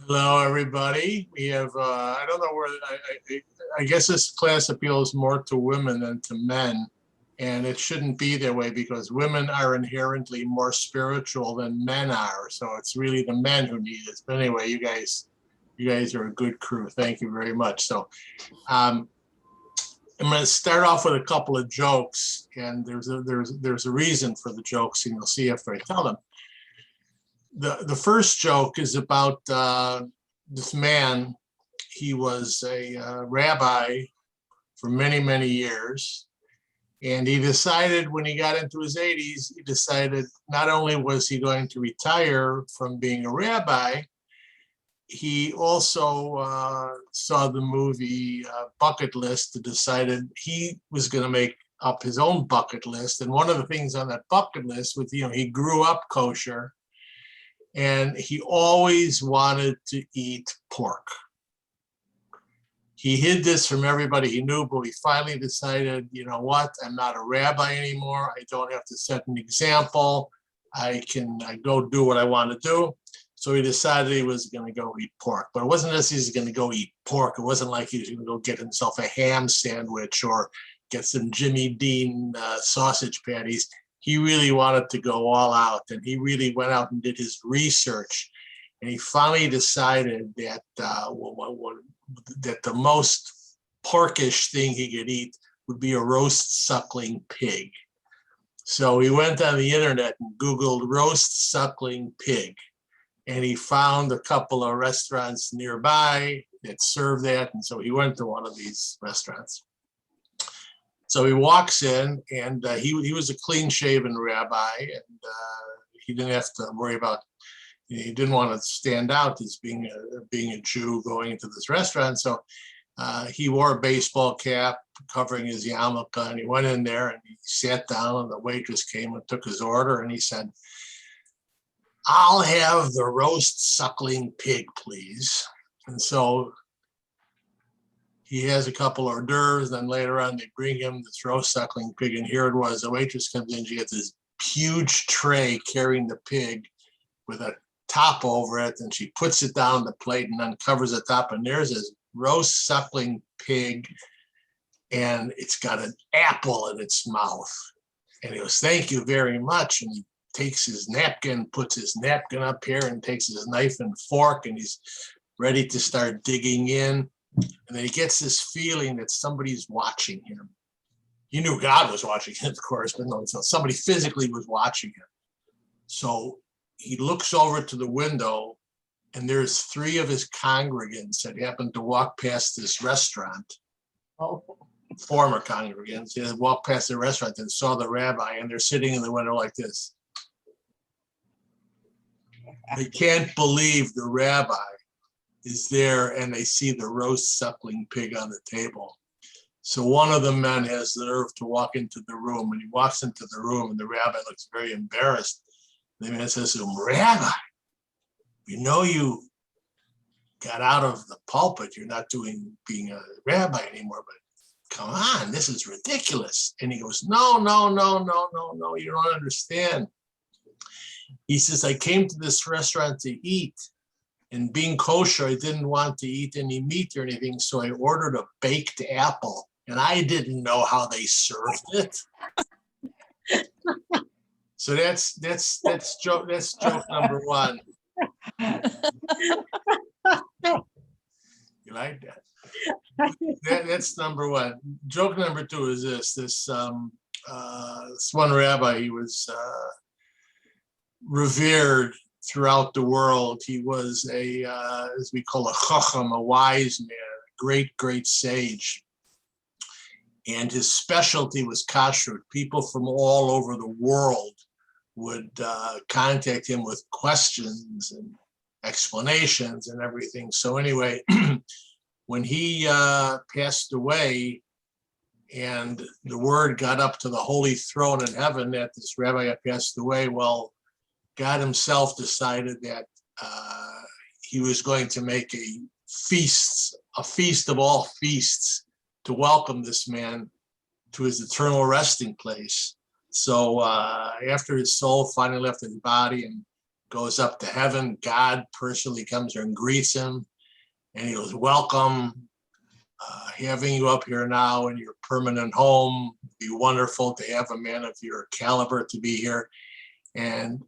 Hello, everybody. We have, I don't know where, I guess this class appeals more to women than to men. And it shouldn't be that way because women are inherently more spiritual than men are. So it's really the men who need it. But anyway, you guys are a good crew. Thank you very much. So I'm going to start off with a couple of jokes, and there's a reason for the jokes, and you'll see after I tell them. The first joke is about this man. He was a rabbi for many, many years. And he decided when he got into his 80s, he decided not only was he going to retire from being a rabbi, he also saw the movie Bucket List and decided he was going to make up his own bucket list. And one of the things on that bucket list was, he grew up kosher and he always wanted to eat pork. He hid this from everybody he knew, but he finally decided, you know what, I'm not a rabbi anymore. I don't have to set an example. I go do what I want to do. So he decided he was going to go eat pork. But it wasn't as he was going to go eat pork. It wasn't like he was going to go get himself a ham sandwich or get some Jimmy Dean sausage patties. He really wanted to go all out, and he really went out and did his research. And he finally decided that that the most porkish thing he could eat would be a roast suckling pig. So he went on the internet and Googled roast suckling pig. And he found a couple of restaurants nearby that served that. And so he went to one of these restaurants. So he walks in, and he was a clean shaven rabbi, and he didn't have to worry about, he didn't want to stand out as being a Jew going into this restaurant. So he wore a baseball cap covering his yarmulke, and he went in there and he sat down, and the waitress came and took his order, and he said, "I'll have the roast suckling pig, please." And so he has a couple hors d'oeuvres, then later on they bring him this roast suckling pig, and here it was. The waitress comes in, she gets this huge tray carrying the pig with a top over it, and she puts it down on the plate and uncovers the top, and there's this roast suckling pig, and it's got an apple in its mouth. And he goes, "Thank you very much." And he takes his napkin, puts his napkin up here, and takes his knife and fork, and he's ready to start digging in. And then he gets this feeling that somebody's watching him. He knew God was watching him, of course, but no, somebody physically was watching him. So he looks over to the window, and there's three of his congregants that happened to walk past this restaurant. Oh. Former congregants. They walked past the restaurant and saw the rabbi, and they're sitting in the window like this. They can't believe the rabbi is there, and they see the roast suckling pig on the table. So one of the men has the nerve to walk into the room, and he walks into the room, and the rabbi looks very embarrassed. The man says to him, "Rabbi, we know you got out of the pulpit. You're not being a rabbi anymore, but come on, this is ridiculous." And he goes, no, you don't understand. He says, "I came to this restaurant to eat, and being kosher, I didn't want to eat any meat or anything, so I ordered a baked apple, and I didn't know how they served it." So that's joke number one. You like that? That's number one. Joke number two is this one rabbi, he was revered throughout the world. He was as we call a chacham, a wise man, a great sage. And his specialty was kashrut. People from all over the world would contact him with questions and explanations and everything. So anyway, when he passed away and the word got up to the holy throne in heaven that this rabbi had passed away, well, God himself decided that he was going to make a feast of all feasts to welcome this man to his eternal resting place. So after his soul finally left his body and goes up to heaven. God personally comes there and greets him. And he goes, welcome. Having you up here now in your permanent home. It'd be wonderful to have a man of your caliber to be here. And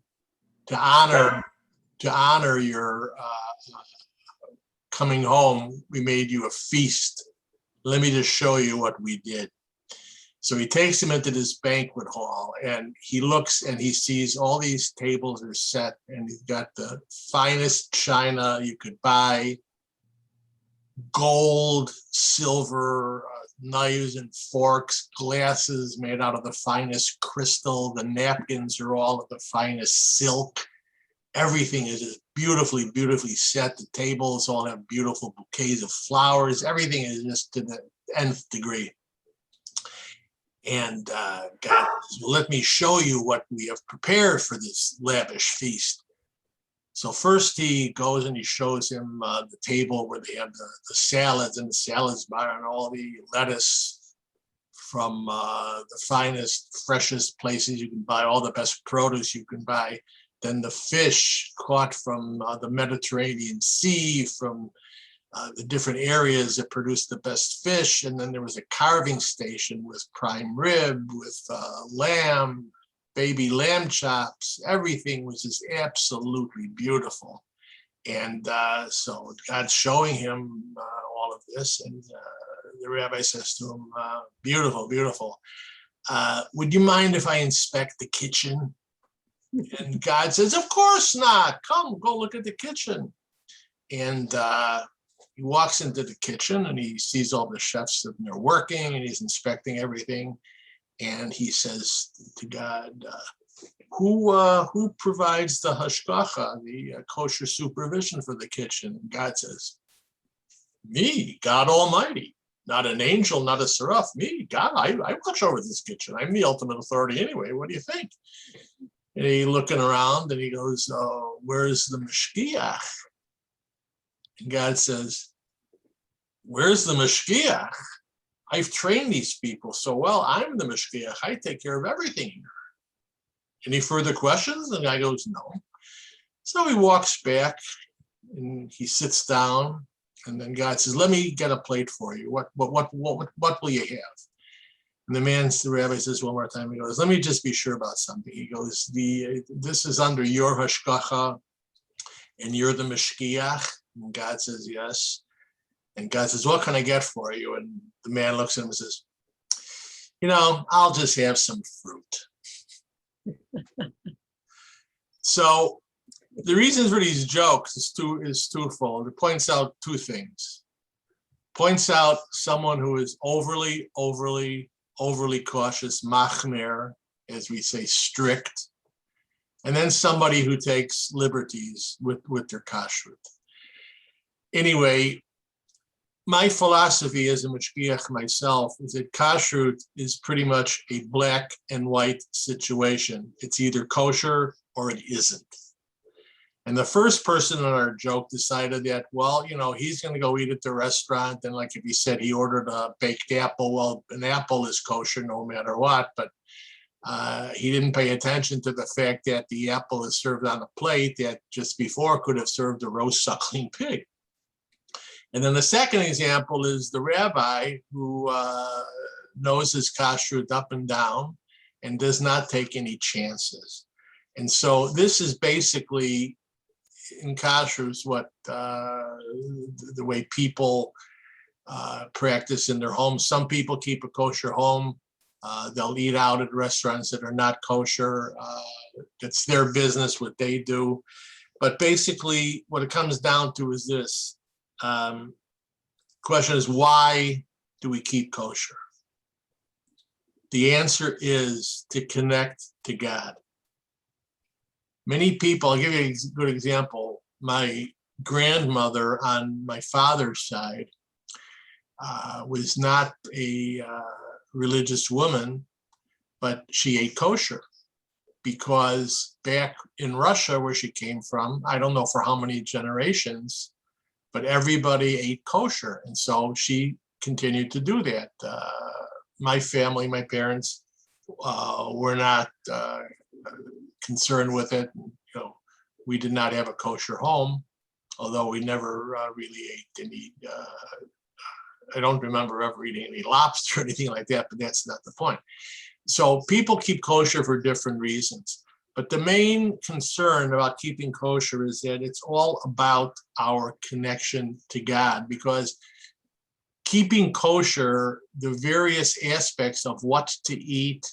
to honor your coming home, we made you a feast. Let me just show you what we did. So he takes him into this banquet hall, and he looks and he sees all these tables are set, and he's got the finest china you could buy, gold, silver, knives and forks, glasses made out of the finest crystal. The napkins are all of the finest silk. Everything is just beautifully, beautifully set. The tables all have beautiful bouquets of flowers. Everything is just to the nth degree. And God, let me show you what we have prepared for this lavish feast. So first he goes and he shows him the table where they have the salads, and the salads bar and all the lettuce from the finest, freshest places you can buy, all the best produce you can buy. Then the fish caught from the Mediterranean Sea, from the different areas that produce the best fish. And then there was a carving station with prime rib, with lamb, baby lamb chops. Everything was just absolutely beautiful. And so God's showing him all of this. And the rabbi says to him, beautiful, beautiful. Would you mind if I inspect the kitchen? And God says, of course not. Come, go look at the kitchen. And he walks into the kitchen and he sees all the chefs that they're working, and he's inspecting everything. And he says to God, who provides the hashgacha, the kosher supervision for the kitchen? And God says, me, God Almighty, not an angel, not a seraph, me, God, I watch over this kitchen. I'm the ultimate authority anyway. What do you think? And he's looking around and he goes, where's the mashgiach? And God says, where's the mashgiach? I've trained these people so well. I'm the mashgiach. I take care of everything here. Any further questions? And the guy goes, no. So he walks back and he sits down, and then God says, let me get a plate for you. What will you have? And the rabbi says one more time, he goes, let me just be sure about something. He goes, this is under your hashgacha, and you're the mashgiach? And God says, yes. And God says, what can I get for you? And the man looks at him and says, I'll just have some fruit. So the reason for these jokes is twofold. It points out two things. Points out someone who is overly cautious, machmer, as we say, strict, and then somebody who takes liberties with their kashrut. Anyway, my philosophy as a mashgiach myself is that kashrut is pretty much a black and white situation. It's either kosher or it isn't. And the first person in our joke decided that, well, he's going to go eat at the restaurant. And like if he said he ordered a baked apple, well, an apple is kosher no matter what. But he didn't pay attention to the fact that the apple is served on a plate that just before could have served a roast suckling pig. And then the second example is the rabbi who knows his kashrut up and down and does not take any chances. And so this is basically in kashrut what the way people practice in their homes. Some people keep a kosher home. They'll eat out at restaurants that are not kosher. It's their business what they do. But basically what it comes down to is this. Question is, why do we keep kosher? The answer is to connect to God. Many people, I'll give you a good example. My grandmother on my father's side was not a religious woman, but she ate kosher because back in Russia where she came from, I don't know for how many generations, but everybody ate kosher. And so she continued to do that. My family, my parents were not concerned with it. We did not have a kosher home, although we never really ate any, I don't remember ever eating any lobster or anything like that, but that's not the point. So people keep kosher for different reasons. But the main concern about keeping kosher is that it's all about our connection to God, because keeping kosher, the various aspects of what to eat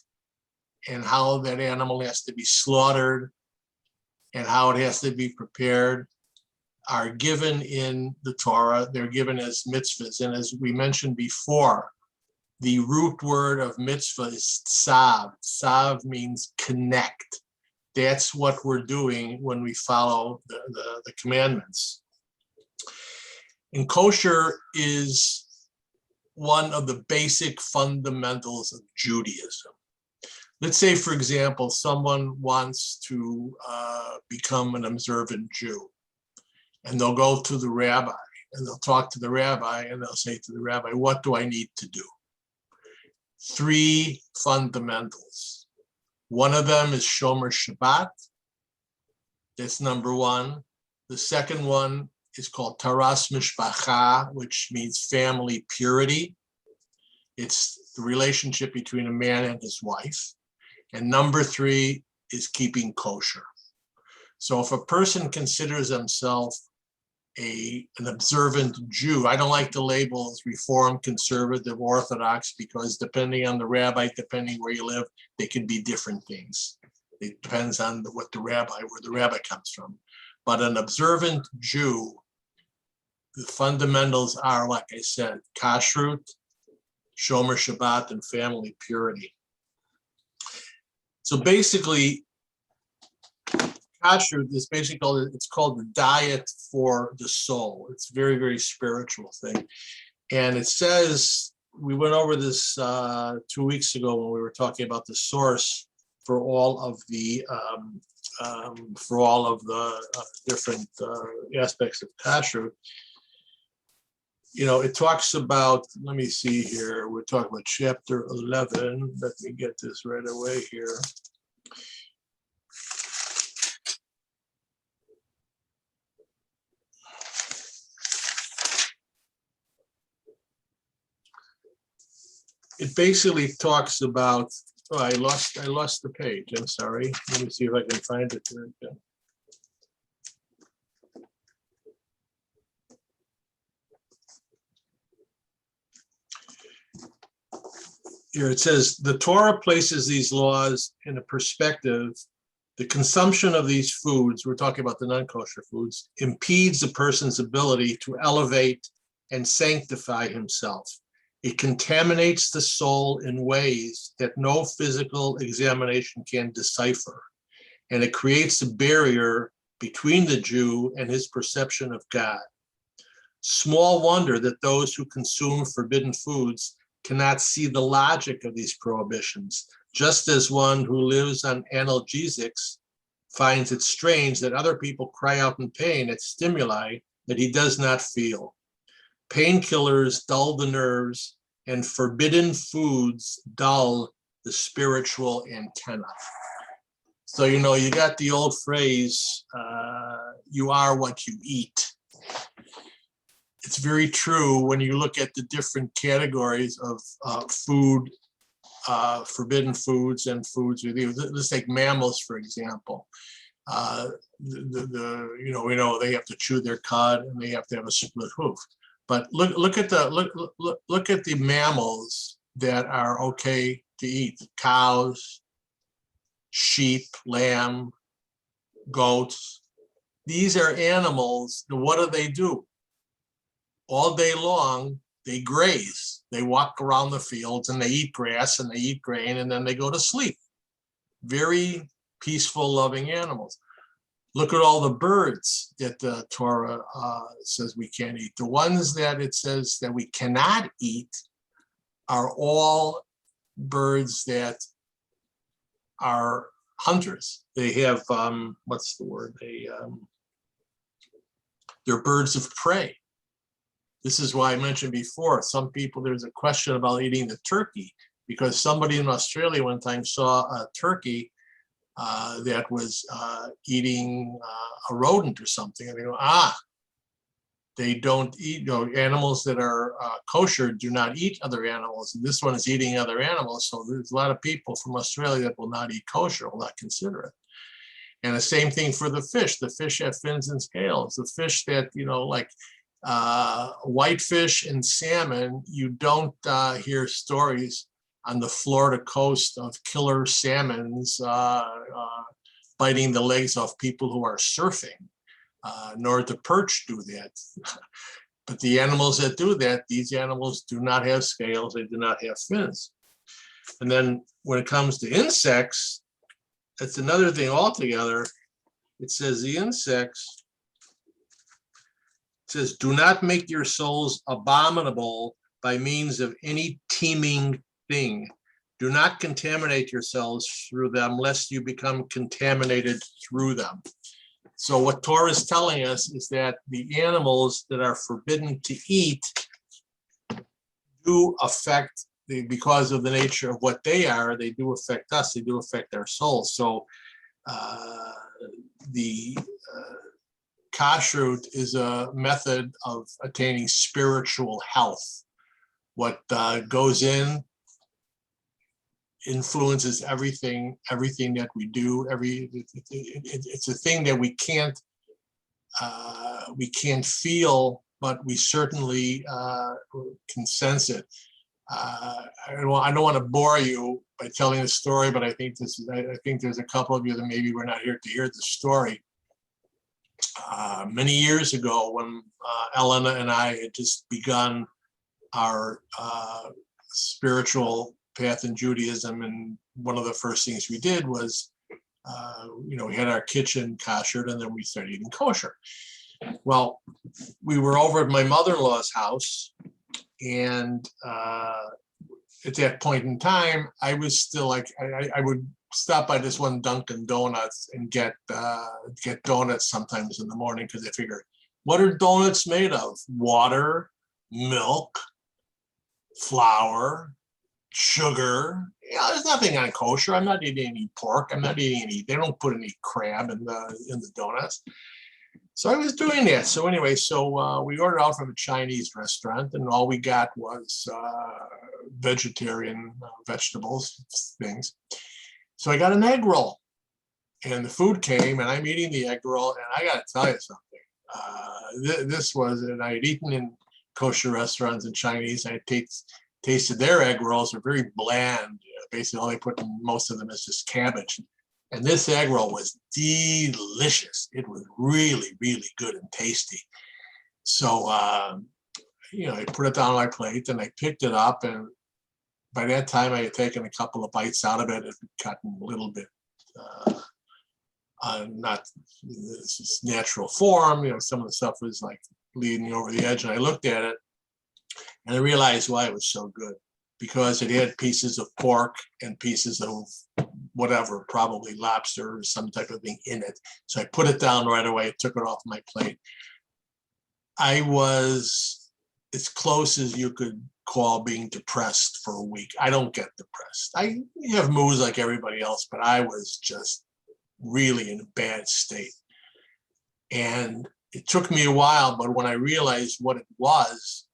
and how that animal has to be slaughtered and how it has to be prepared are given in the Torah. They're given as mitzvahs. And as we mentioned before, the root word of mitzvah is tzav. Tzav means connect. That's what we're doing when we follow the commandments. And kosher is one of the basic fundamentals of Judaism. Let's say, for example, someone wants to become an observant Jew, and they'll go to the rabbi and they'll talk to the rabbi and they'll say to the rabbi, what do I need to do? 3 fundamentals. One of them is Shomer Shabbat. That's number 1. The second one is called Taras Mishpacha, which means family purity. It's the relationship between a man and his wife. And number 3 is keeping kosher. So if a person considers himself an observant Jew, I don't like the labels Reform, Conservative, Orthodox, because depending on the rabbi, depending where you live, they can be different things. It depends on where the rabbi comes from. But an observant Jew, the fundamentals are, like I said, kashrut, shomer Shabbat, and family purity. So basically, kashrut is basically, it's called the diet for the soul. It's a very, very spiritual thing. And it says, we went over this 2 weeks ago when we were talking about the source for all of the different aspects of kashrut. You know, it talks about, let me see here, we're talking about chapter 11. Let me get this right away here. It basically talks about, oh, I lost the page. I'm sorry. Let me see if I can find it here again. Here it says, the Torah places these laws in a perspective. The consumption of these foods, we're talking about the non-kosher foods, impedes a person's ability to elevate and sanctify himself. It contaminates the soul in ways that no physical examination can decipher. And it creates a barrier between the Jew and his perception of God. Small wonder that those who consume forbidden foods cannot see the logic of these prohibitions, just as one who lives on analgesics finds it strange that other people cry out in pain at stimuli that he does not feel. Painkillers dull the nerves, and forbidden foods dull the spiritual antenna. So, you know, you got the old phrase, you are what you eat. It's very true when you look at the different categories of food, forbidden foods and foods with you. Let's take mammals, for example. You know, we know they have to chew their cud and they have to have a split hoof. But look at the mammals that are okay to eat: cows, sheep, lamb, goats. These are animals. What do? All day long, they graze. They walk around the fields and they eat grass and they eat grain and then they go to sleep. Very peaceful, loving animals. Look at all the birds that the Torah says we can't eat. The ones that it says that we cannot eat are all birds that are hunters. They have, what's the word? They're birds of prey. This is why I mentioned before, some people, there's a question about eating the turkey, because somebody in Australia one time saw a turkey that was eating a rodent or something. And they go, they don't eat, animals that are kosher do not eat other animals. And this one is eating other animals. So there's a lot of people from Australia that will not eat kosher, will not consider it. And the same thing for the fish. The fish have fins and scales. The fish that, like whitefish and salmon, you don't hear stories on the Florida coast of killer salmons biting the legs off people who are surfing, nor the perch do that. But the animals that do that, these animals do not have scales, they do not have fins. And then when it comes to insects, that's another thing altogether. It says the insects, it says, do not make your souls abominable by means of any teeming thing. Do not contaminate yourselves through them, lest you become contaminated through them. So what Torah is telling us is that the animals that are forbidden to eat do affect, because of the nature of what they are, they do affect us, they do affect our souls. So the kashrut is a method of attaining spiritual health. What goes in influences everything that we do. It's a thing that we can't feel, but we certainly can sense it. I don't want to bore you by telling the story, but I think there's a couple of you that maybe were not here to hear the story. Many years ago, when Elena and I had just begun our spiritual path in Judaism, and one of the first things we did was, we had our kitchen kosher, and then we started eating kosher. Well, we were over at my mother-in-law's house, and at that point in time, I was still like, I would stop by this one Dunkin' Donuts and get donuts sometimes in the morning, because I figured, what are donuts made of? Water, milk, flour, sugar. There's nothing on kosher. I'm not eating any pork. I'm not eating any, they don't put any crab in the donuts. So I was doing that. So anyway, we ordered out from a Chinese restaurant, and all we got was vegetarian vegetables, things. So I got an egg roll, and the food came, and I'm eating the egg roll, and I got to tell you something. This was, and I had eaten in kosher restaurants and Chinese. I tasted their egg rolls. They're very bland. Basically, all they put in most of them is just cabbage. And this egg roll was delicious. It was really, really good and tasty. So, I put it down on my plate, and I picked it up, and by that time I had taken a couple of bites out of it. It had gotten a little bit not this natural form. Some of the stuff was like leading me over the edge, and I looked at it, and I realized why it was so good, because it had pieces of pork and pieces of whatever, probably lobster or some type of thing in it. So I put it down right away, took it off my plate. I was as close as you could call being depressed for a week. I don't get depressed. I have moods like everybody else, but I was just really in a bad state. And it took me a while, but when I realized what it was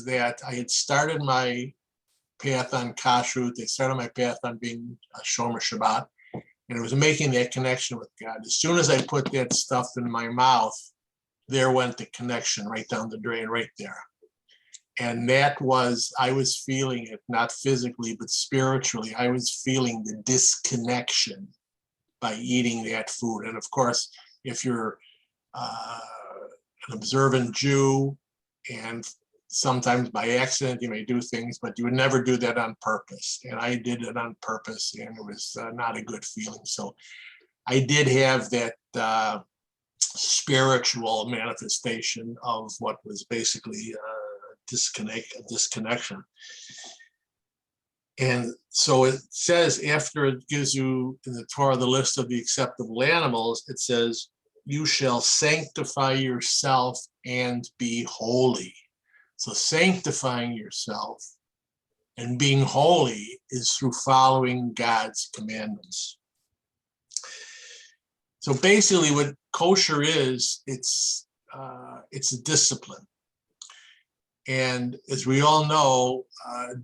that I had started my path on kashrut. I started my path on being a Shomer Shabbat, and it was making that connection with God. As soon as I put that stuff in my mouth, there went the connection right down the drain, right there. And that was, I was feeling it, not physically, but spiritually. I was feeling the disconnection by eating that food. And of course, if you're an observant Jew, and sometimes by accident you may do things, but you would never do that on purpose. And I did it on purpose, and it was not a good feeling. So I did have that spiritual manifestation of what was basically a disconnection. And so it says, after it gives you in the Torah the list of the acceptable animals, it says, you shall sanctify yourself and be holy. So sanctifying yourself and being holy is through following God's commandments. So basically what kosher is, it's a discipline. And as we all know,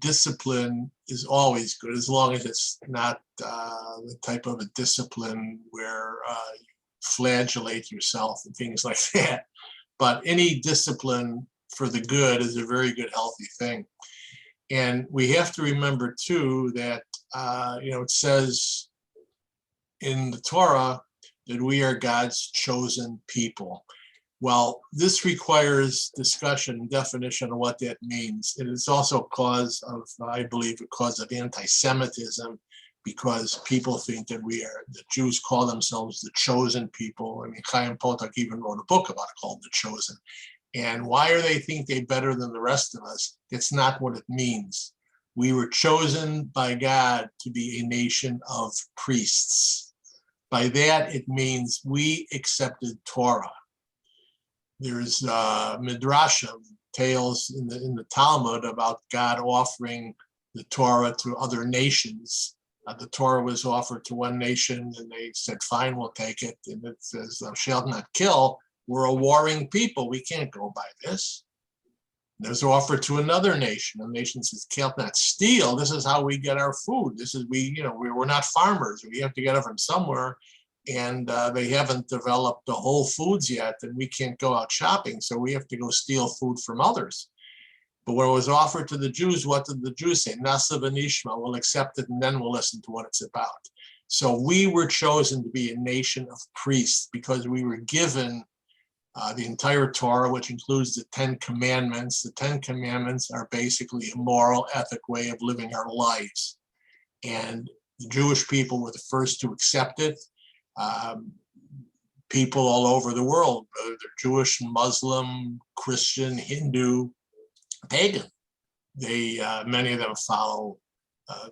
discipline is always good, as long as it's not the type of a discipline where you flagellate yourself and things like that. But any discipline for the good is a very good, healthy thing. And we have to remember too that, it says in the Torah that we are God's chosen people. Well, this requires discussion and definition of what that means. It is also a cause of, I believe, a cause of anti-Semitism, because people think that the Jews call themselves the chosen people. I mean, Chaim Potok even wrote a book about it called The Chosen. And why are they think they're better than the rest of us? It's not what it means. We were chosen by God to be a nation of priests. By that, it means we accepted Torah. There's midrashim, tales in the Talmud about God offering the Torah to other nations. The Torah was offered to one nation, and they said, "Fine, we'll take it." And it says, "Thou shalt not kill." We're a warring people. We can't go by this. And it was offered to another nation. The nation says, "Shalt not steal." This is how we get our food. This is we're not farmers. We have to get it from somewhere. And they haven't developed the Whole Foods yet, and we can't go out shopping, so we have to go steal food from others. But when it was offered to the Jews, what did the Jews say? Nasa v'nishma, we'll accept it, and then we'll listen to what it's about. So we were chosen to be a nation of priests because we were given the entire Torah, which includes the 10 Commandments. The 10 Commandments are basically a moral, ethic way of living our lives. And the Jewish people were the first to accept it. People all over the world, whether they're Jewish, Muslim, Christian, Hindu, pagan, many of them follow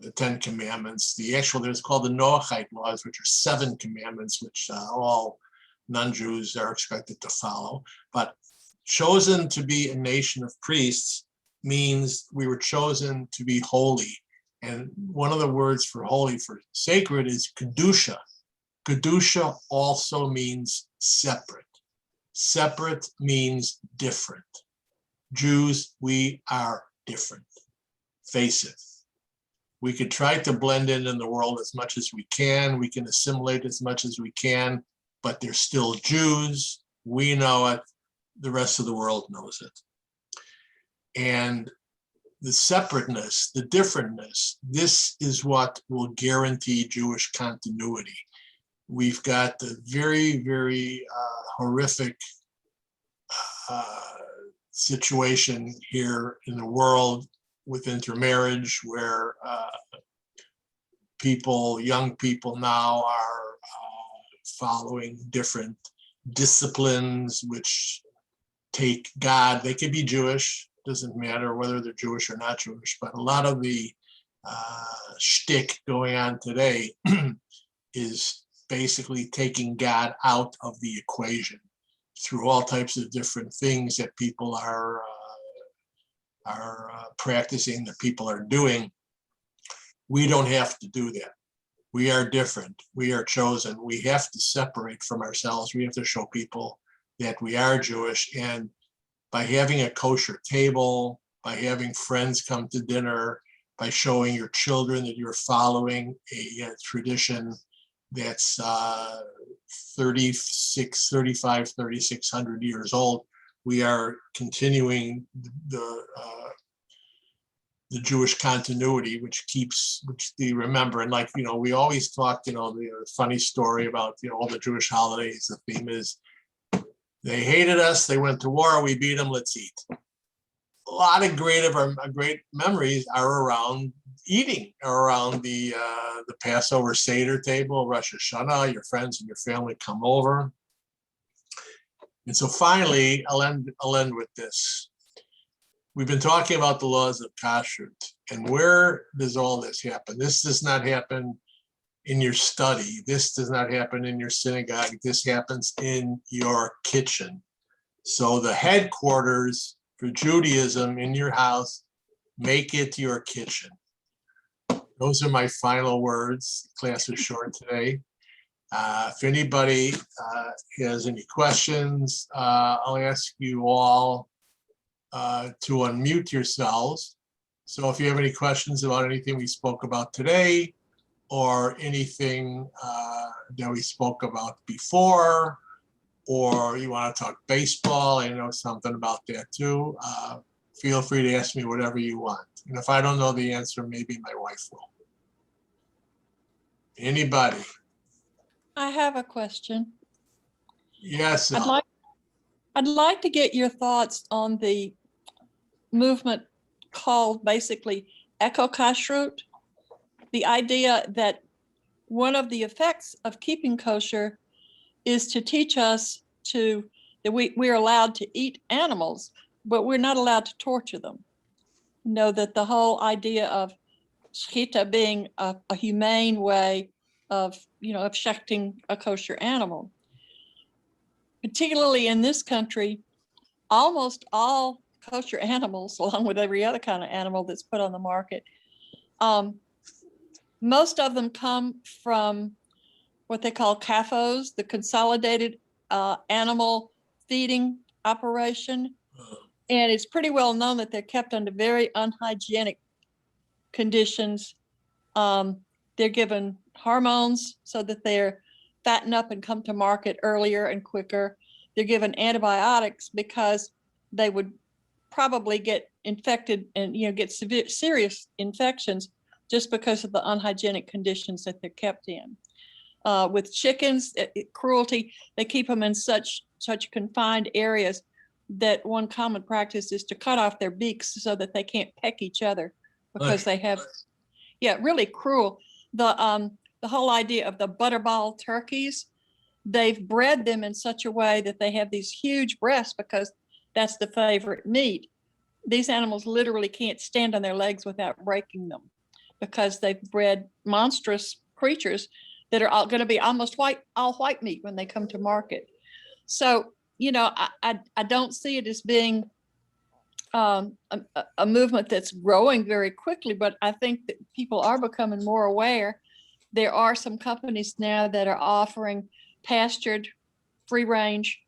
the 10 Commandments. There's called the Noahide laws, which are 7 commandments, which all non-Jews are expected to follow. But chosen to be a nation of priests means we were chosen to be holy. And one of the words for holy, for sacred, is kedusha. Kedusha also means separate. Separate means different. Jews, we are different. Face it. We could try to blend in the world as much as we can. We can assimilate as much as we can, but they're still Jews. We know it. The rest of the world knows it. And the separateness, the differentness, this is what will guarantee Jewish continuity. We've got the very, very horrific situation here in the world with intermarriage, where young people now are following different disciplines which take God. They could be Jewish, doesn't matter whether they're Jewish or not Jewish, but a lot of the shtick going on today is basically taking God out of the equation through all types of different things that people are practicing, that people are doing. We don't have to do that. We are different. We are chosen. We have to separate from ourselves. We have to show people that we are Jewish. And by having a kosher table, by having friends come to dinner, by showing your children that you're following a tradition that's 3,600 years old, we are continuing the Jewish continuity, which they remember. And we always talk, the funny story about, all the Jewish holidays. The theme is, they hated us, they went to war, we beat them, let's eat. A lot of great memories are around eating, around the Passover Seder table, Rosh Hashanah. Your friends and your family come over. And so finally, I'll end with this. We've been talking about the laws of kashrut, and where does all this happen? This does not happen in your study. This does not happen in your synagogue. This happens in your kitchen. So the headquarters for Judaism in your house, make it your kitchen. Those are my final words. Class is short today. If anybody has any questions, I'll ask you all to unmute yourselves. So if you have any questions about anything we spoke about today or anything that we spoke about before, or you want to talk baseball, I know something about that too, feel free to ask me whatever you want. And if I don't know the answer, maybe my wife will. Anybody? I have a question. Yes. I'd like to get your thoughts on the movement called basically eco-kashrut. The idea that one of the effects of keeping kosher is to teach us that we're allowed to eat animals, but we're not allowed to torture them. You know, that the whole idea of shechita being a humane way of, of shechting a kosher animal. Particularly in this country, almost all kosher animals, along with every other kind of animal that's put on the market, most of them come from what they call CAFOs, the Consolidated Animal Feeding Operation. And it's pretty well known that they're kept under very unhygienic conditions. They're given hormones so that they're fatten up and come to market earlier and quicker. They're given antibiotics because they would probably get infected and get serious infections just because of the unhygienic conditions that they're kept in. With chickens, cruelty, they keep them in such confined areas that one common practice is to cut off their beaks so that they can't peck each other because they have, really cruel. The whole idea of the butterball turkeys, they've bred them in such a way that they have these huge breasts because that's the favorite meat. These animals literally can't stand on their legs without breaking them because they've bred monstrous creatures that are going to be almost all white meat when they come to market. So, I don't see it as being a movement that's growing very quickly, but I think that people are becoming more aware. There are some companies now that are offering pastured, free range,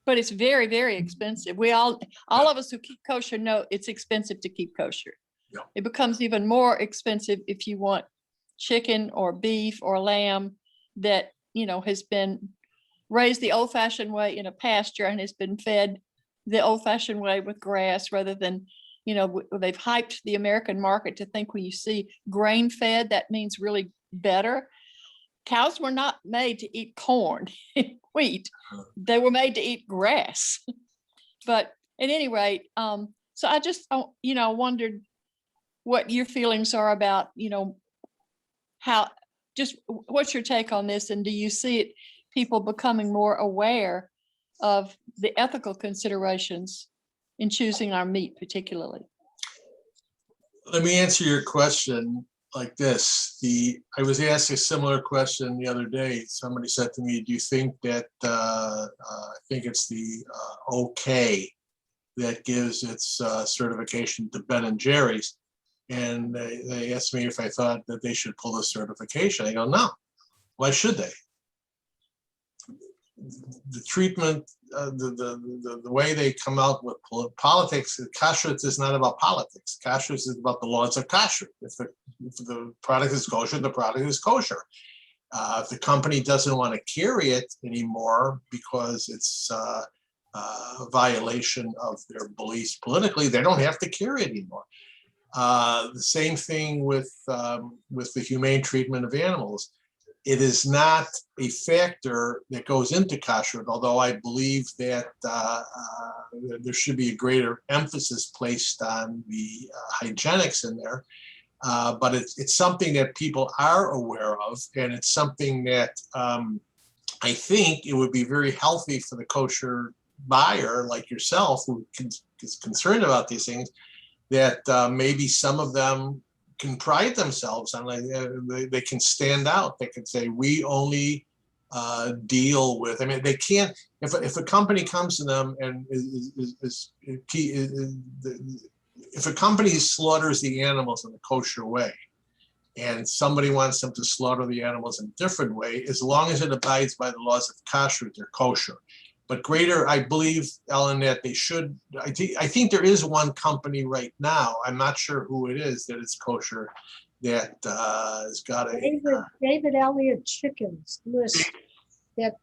but it's very, very expensive. We all of us who keep kosher know it's expensive to keep kosher. Yeah. It becomes even more expensive if you want chicken or beef or lamb that, has been raised the old-fashioned way in a pasture and has been fed the old-fashioned way with grass rather than, they've hyped the American market to think when you see grain-fed, that means really better. Cows were not made to eat corn and wheat. They were made to eat grass. But at any rate, so I just, wondered what your feelings are about, what's your take on this? And do you see people becoming more aware of the ethical considerations in choosing our meat particularly? Let me answer your question like this. I was asked a similar question the other day. Somebody said to me, do you think that, I think it's the OK that gives its certification to Ben and Jerry's. And they asked me if I thought that they should pull the certification. I go, no, why should they? The treatment, the way they come out with politics, kashrut is not about politics. Kashrut is about the laws of kashrut. If the product is kosher, the product is kosher. If the company doesn't want to carry it anymore because it's a violation of their beliefs politically, they don't have to carry it anymore. The same thing with the humane treatment of animals. It is not a factor that goes into kashrut, although I believe that there should be a greater emphasis placed on the hygienics in there. But it's something that people are aware of, and it's something that I think it would be very healthy for the kosher buyer like yourself, who is concerned about these things, that maybe some of them can pride themselves on, they can stand out. They can say, we only deal with, I mean, they can't, if a company comes to them and if a company slaughters the animals in a kosher way, and somebody wants them to slaughter the animals in a different way, as long as it abides by the laws of kashrut, they're kosher. But greater, I believe, Ellen, that they should, I think there is one company right now, I'm not sure who it is, that is kosher, that has got a, David Elliott Chickens list that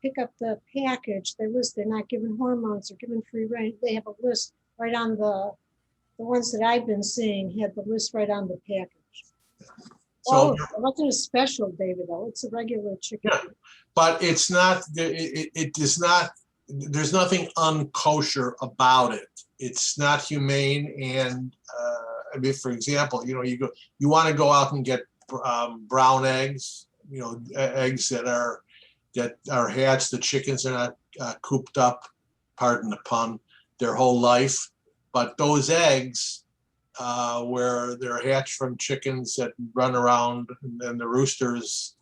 pick up the package, they list, they're not given hormones, they're given free range. They have a list right on the ones that I've been seeing had the list right on the package. so, It wasn't a special, David, though. It's a regular chicken. Yeah. But it's not, it is not, there's nothing unkosher about it. It's not humane. And I mean, for example, you want to go out and get brown eggs, eggs that are hatched. The chickens are not cooped up, pardon the pun, their whole life. But those eggs, where they're hatched from chickens that run around, and then the roosters,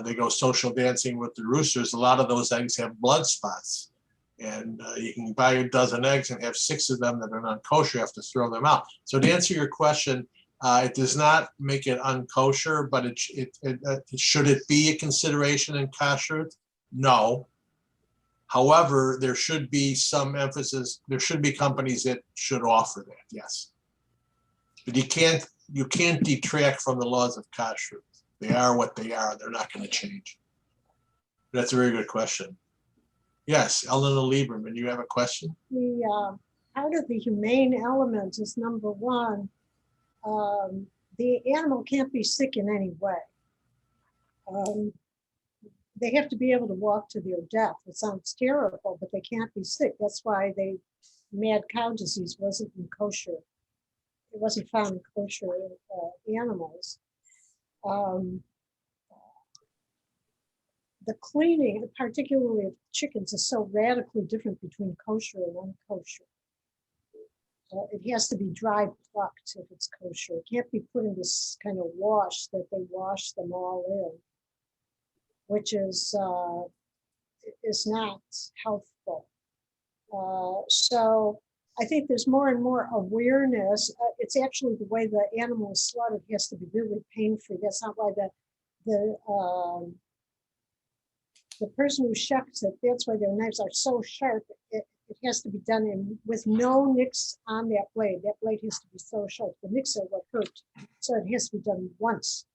they go social dancing with the roosters. A lot of those eggs have blood spots, and you can buy a dozen eggs and have 6 of them that are not kosher. You have to throw them out. So to answer your question, it does not make it unkosher, but should it be a consideration in kashrut? No. However, there should be some emphasis. There should be companies that should offer that. Yes, but you can't detract from the laws of kashrut. They are what they are. They're not going to change. That's a very good question. Yes, Eleanor Lieberman, you have a question? The part of the humane element is number one. The animal can't be sick in any way. They have to be able to walk to their death. It sounds terrible, but they can't be sick. That's why mad cow disease wasn't in kosher. It wasn't found in kosher animals. The cleaning, particularly of chickens, is so radically different between kosher and unkosher. It has to be dry plucked if it's kosher. It can't be put in this kind of wash that they wash them all in, which is not healthful. So I think there's more and more awareness. It's actually the way the animal is slaughtered has to be really pain-free. That's not why the person who shucks it, that's why their knives are so sharp. It has to be done with no nicks on that blade. That blade has to be so sharp. The nicks are what hurt. So it has to be done once.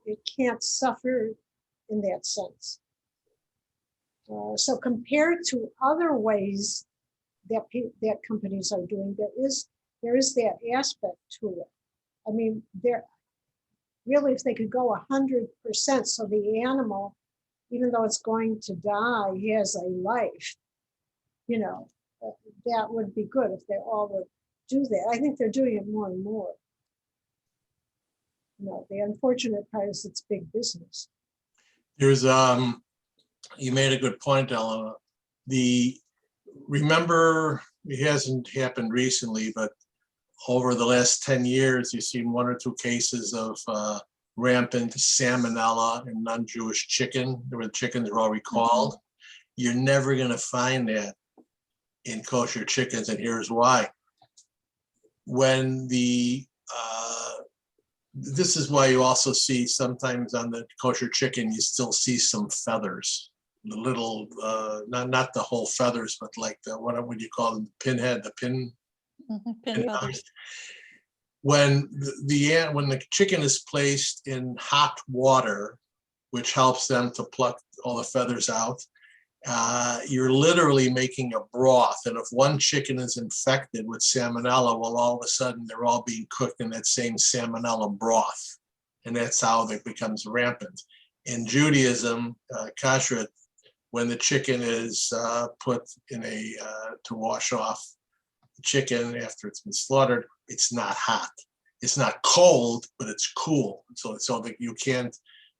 It can't suffer in that sense. So compared to other ways that companies are doing, there is that aspect to it. I mean, really, if they could go 100%, so the animal, even though it's going to die, has a life, that would be good if they all would do that. I think they're doing it more and more. The unfortunate part is it's big business. There's you made a good point, Ellen. Remember, it hasn't happened recently, but over the last 10 years, you've seen 1 or 2 cases of rampant salmonella in non-Jewish chicken, where the chickens are all recalled. You're never going to find that in kosher chickens, and here's why. When this is why you also see sometimes on the kosher chicken, you still see some feathers, the little, not the whole feathers, but like what would you call them? Pinhead, the pin. Pin feathers. When the chicken is placed in hot water, which helps them to pluck all the feathers out, you're literally making a broth. And if one chicken is infected with salmonella, well, all of a sudden they're all being cooked in that same salmonella broth. And that's how it becomes rampant. In Judaism, kashrut, when the chicken is put in to wash off the chicken after it's been slaughtered, it's not hot. It's not cold, but it's cool. So that you can't,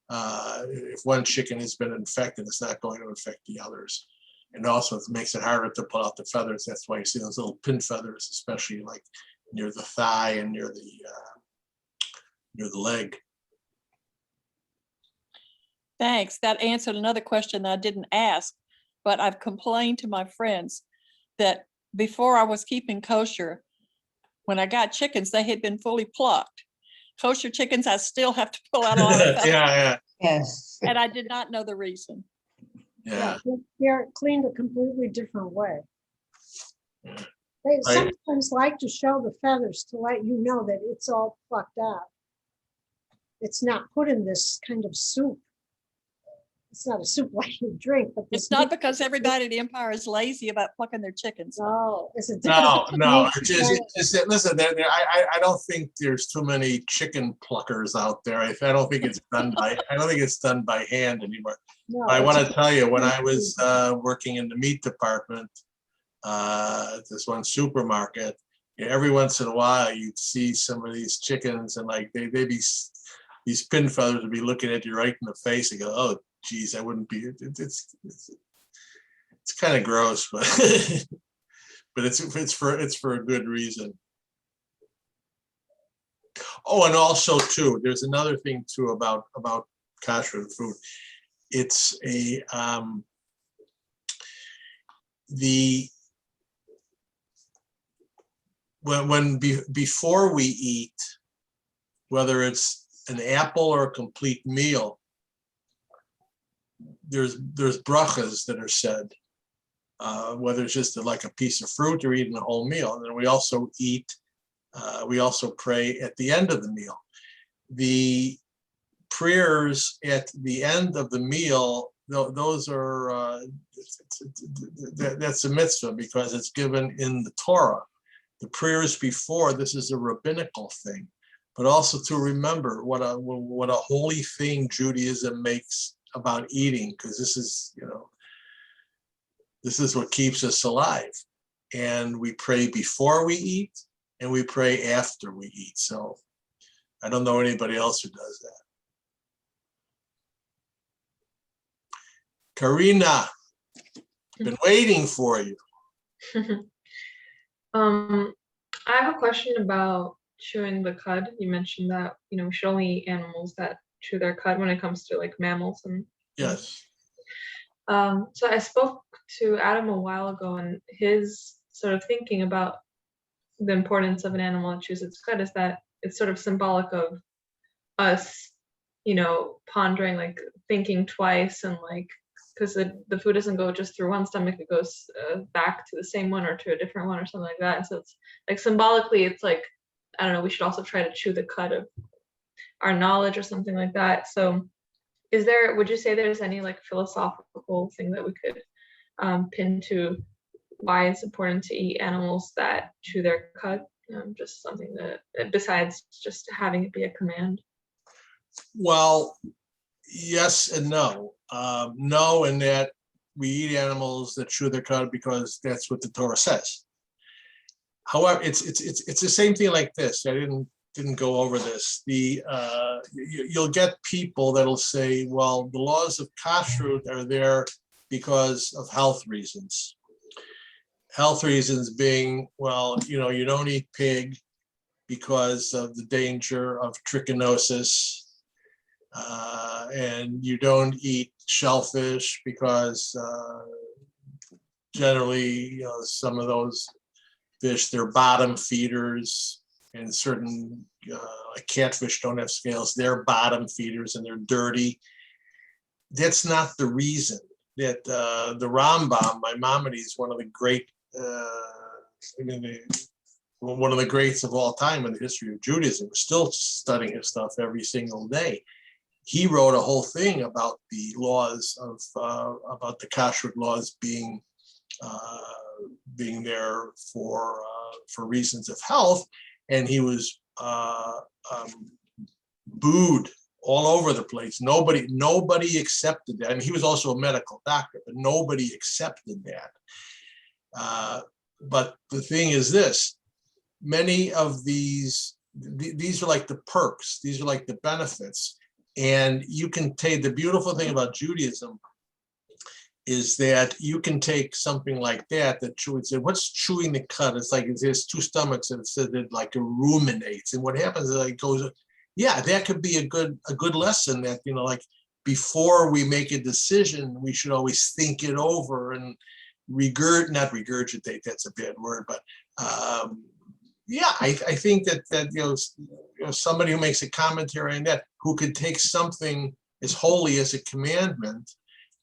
if one chicken has been infected, it's not going to infect the others. And also it makes it harder to pull out the feathers. That's why you see those little pin feathers, especially like near the thigh and near the leg. Thanks. That answered another question that I didn't ask, but I've complained to my friends that before I was keeping kosher, when I got chickens, they had been fully plucked. kosher chickens, I still have to pull out a lot of Yeah, feathers. yeah, Yes. And I did not know the reason. yeah. They're cleaned a completely different way. Yeah. They I- sometimes like to show the feathers to let you know that it's all plucked out. It's not put in this kind of soup. It's not a soup like you drink, but this. It's not mix- because everybody at the Empire is lazy about plucking their chickens. No, is it? No, no, Makes it's just, sense. it's just, listen, I don't think there's too many chicken pluckers out there. I don't think it's done I don't think it's done by hand anymore. No, I it's want a- to tell you, when I was working in the meat department, at this one supermarket, every once in a while you'd see some of these chickens and like they'd be, these pin feathers would be looking at you right in the face and go, oh, geez, I wouldn't be, it's kind of gross, but but it's for a good reason. Oh, and also too, there's another thing too about kosher food. It's before we eat, whether it's an apple or a complete meal, there's brachas that are said, whether it's just like a piece of fruit or eating a whole meal. And then we also eat, we also pray at the end of the meal. The prayers at the end of the meal, those are, that's a mitzvah because it's given in the Torah. The prayers before, this is a rabbinical thing, but also to remember what a holy thing Judaism makes about eating, because this is, this is what keeps us alive. And we pray before we eat and we pray after we eat. So I don't know anybody else who does that. Karina, been waiting for you. I have a question about chewing the cud. You mentioned that, we should only eat animals that chew their cud when it comes to like mammals and Yes. so I spoke to Adam a while ago, and his sort of thinking about the importance of an animal that chews its cud is that it's sort of symbolic of us, pondering, like thinking twice, and like, because the food doesn't go just through one stomach, it goes back to the same one or to a different one or something like that. And so it's like symbolically, it's like, I don't know, we should also try to chew the cud of our knowledge or something like that. So would you say there's any like philosophical thing that we could pin to why it's important to eat animals that chew their cud? Just something that, besides just having it be a command. Well, yes and no. No, in that we eat animals that chew their cud because that's what the Torah says. However, it's the same thing like this. I didn't go over this. You'll get people that'll say, well, the laws of kashrut are there because of health reasons. Health reasons being, well, you don't eat pig because of the danger of trichinosis. And you don't eat shellfish because generally, some of those fish, they're bottom feeders, and certain like catfish don't have scales. They're bottom feeders and they're dirty. That's not the reason. That the Rambam, Maimonides, one of the great, one of the greats of all time in the history of Judaism, we're still studying his stuff every single day. He wrote a whole thing about the laws of about the kashrut laws being there for reasons of health, and he was booed all over the place. Nobody accepted that. I mean, he was also a medical doctor, but nobody accepted that. But the thing is this: many of these are like the perks. These are like the benefits. And you can take, the beautiful thing about Judaism is that you can take something like that you would say, what's chewing the cud? It's like there's two stomachs, and it says it like it ruminates. And what happens is it goes, yeah, that could be a good lesson that, like before we make a decision, we should always think it over and not regurgitate, that's a bad word, but Yeah, I think that, somebody who makes a commentary on that, who could take something as holy as a commandment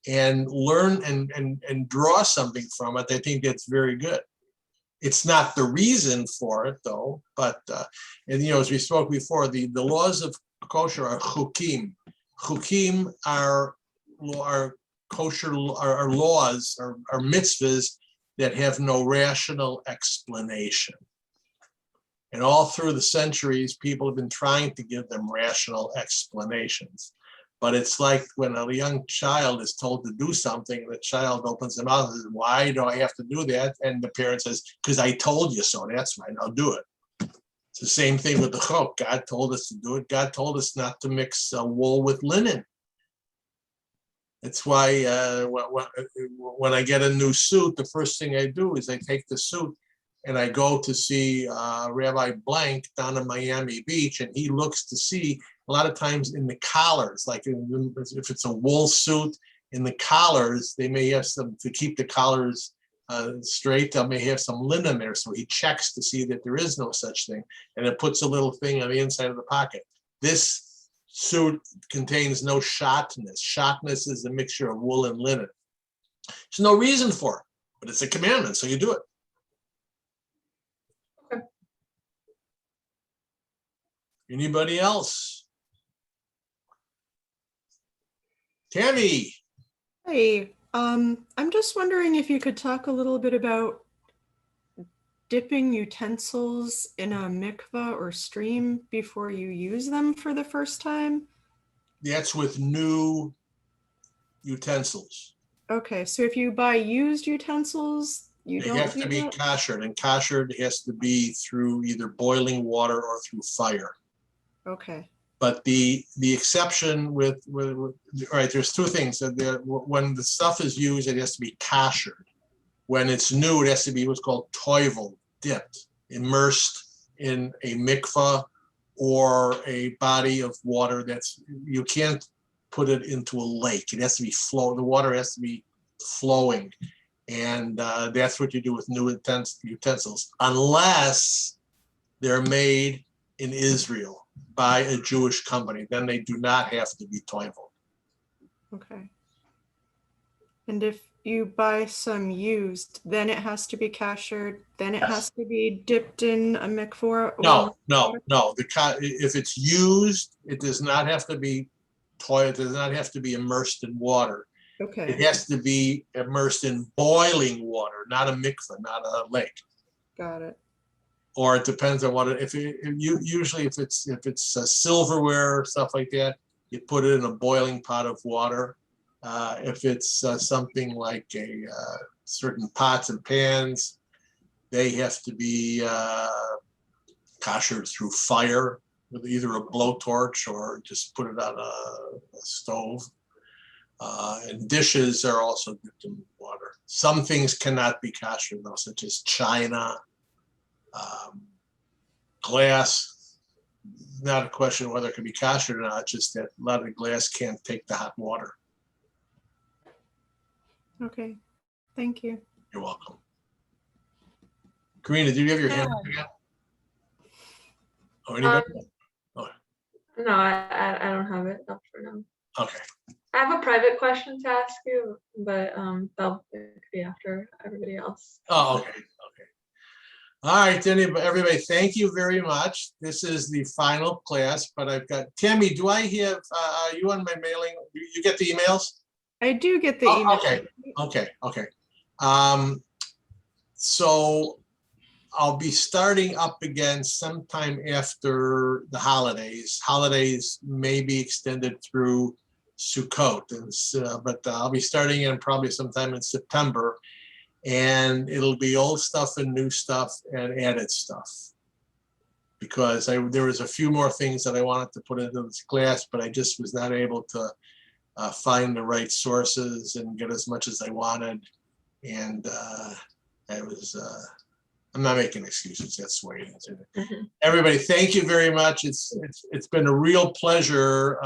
and learn and draw something from it, I think that's very good. It's not the reason for it though, but, and as we spoke before, the laws of kosher are chukim. Chukim are kosher, are laws, are mitzvahs that have no rational explanation. And all through the centuries, people have been trying to give them rational explanations. But it's like when a young child is told to do something, the child opens their mouth and says, why do I have to do that? And the parent says, because I told you so. That's right, I'll do it. It's the same thing with the chok. God told us to do it. God told us not to mix wool with linen. That's why when I get a new suit, the first thing I do is I take the suit and I go to see Rabbi Blank down in Miami Beach, and he looks to see a lot of times in the collars, like if it's a wool suit, in the collars, they may have some, to keep the collars straight, they may have some linen there. So he checks to see that there is no such thing. And it puts a little thing on the inside of the pocket. This suit contains no shotness. Shotness is a mixture of wool and linen. There's no reason for it, but it's a commandment, so you do it. Anybody else? Tammy. Hey, I'm just wondering if you could talk a little bit about dipping utensils in a mikvah or stream before you use them for the first time. That's with new utensils. Okay, so if you buy used utensils, you They don't have do to be that? koshered, and koshered has to be through either boiling water or through fire. Okay, But the exception with all right, there's two things. When the stuff is used, it has to be koshered. When it's new, it has to be what's called toivel, dipped, immersed in a mikvah or a body of water. You can't put it into a lake. It has to be the water has to be flowing. And that's what you do with new utensils, unless they're made in Israel by a Jewish company. Then they do not have to be toivel. okay. And if you buy some used, then it has to be koshered, then it Yes. has to be dipped in a mikvah? No. If it's used, it does not have to be it does not have to be immersed in water. Okay, It has to be immersed in boiling water, not a mikvah, not a lake. got it. Or it depends on usually if it's silverware or stuff like that, you put it in a boiling pot of water. If it's something like a certain pots and pans, they have to be koshered through fire with either a blowtorch or just put it on a stove. And dishes are also dipped in water. Some things cannot be kosher though, such as china, glass. Not a question of whether it can be kosher or not, just that a lot of the glass can't take the hot water. Okay, thank you. You're welcome. Karina, do you have your hand up again? Oh, anybody? No, I don't have it up for now. Okay. I have a private question to ask you, but that'll be after everybody else. Oh, okay. All right, then, everybody, thank you very much. This is the final class, but I've got, Tammy, do I have, are you on my mailing? You get the emails? I do get the email. Okay. So I'll be starting up again sometime after the holidays. Holidays may be extended through Sukkot, but I'll be starting in probably sometime in September. And it'll be old stuff and new stuff and added stuff. Because there was a few more things that I wanted to put into this class, but I just was not able to find the right sources and get as much as I wanted. And I'm not making excuses, that's the way it is. Mhm. Everybody, thank you very much. It's been a real pleasure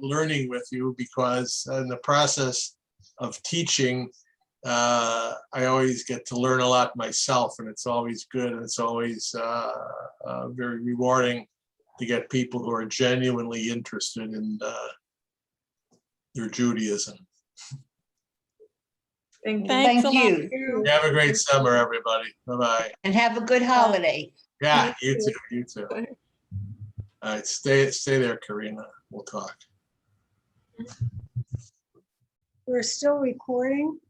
learning with you, because in the process of teaching, I always get to learn a lot myself, and it's always good, and it's always very rewarding to get people who are genuinely interested in their Judaism. Thank you. Thanks a Thank lot. you, Have a great summer, everybody. Bye-bye. and have a good holiday. Yeah, you too, you too. All right, stay there, Karina. We'll talk. We're still recording.